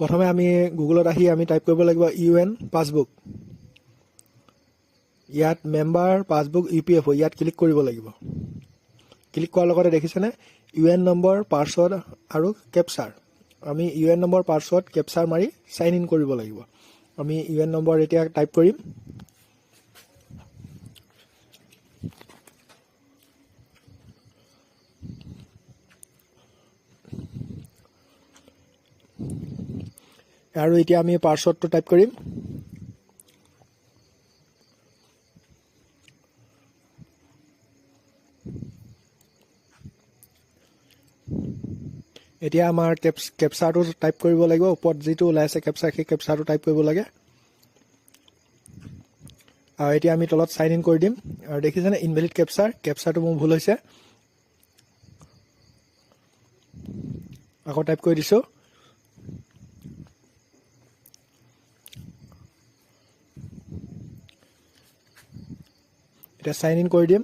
প্ৰথমে আমি গুগলত আহি আমি টাইপ কৰিব লাগিব UN পাছবুক। ইয়াত মেম্বাৰ পাছবুক EPFO ইয়াত ক্লিক কৰিব লাগিব। ক্লিক কৰাৰ লগতে দেখিছেনে UN নম্বৰ, পাছৱৰ্ড আৰু কেপচাৰ। আমি UN নম্বৰ, পাছৱৰ্ড, কেপচাৰ মাৰি সাইন ইন কৰিব লাগিব। আমি UN নম্বৰ এতিয়া টাইপ কৰিম। আৰু এতিয়া আমি পাছৱৰ্ডটো টাইপ কৰিম। এতিয়া আমাৰ কেপচাৰটো টাইপ কৰিব লাগিব। ওপৰত যিটো ওলাইছে কেপচাৰ, সেই কেপচাৰটো টাইপ কৰিব লাগে। আৰু এতিয়া আমি তলত সাইন ইন কৰি দিম। আৰু দেখিছেনে ইনভেলিড কেপচাৰটো মোৰ ভুল হৈছে। আকৌ টাইপ কৰি দিছোঁ। এতিয়া সাইন ইন কৰি দিম।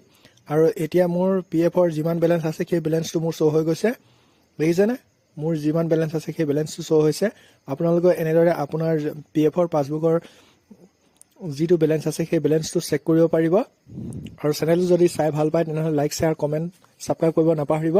আৰু এতিয়া মোৰ PFৰ যিমান বেলেঞ্চ আছে সেই বেলেঞ্চটো মোৰ শ্ব' হৈ গৈছে। দেখিছেনে মোৰ যিমান বেলেঞ্চ আছে সেই বেলেঞ্চটো শ্ব' হৈছে। আপোনালোকে এনেদৰে আপোনাৰ PFৰ পাছবুকৰ যিটো বেলেঞ্চ আছে সেই বেলেঞ্চটো চেক কৰিব পাৰিব। আৰু চেনেলটো যদি চাই ভাল পায় তেনেহ'লে লাইক, শ্বেয়াৰ, কমেণ্ট, ছাবস্ক্ৰাইব কৰিব নাপাহৰিব।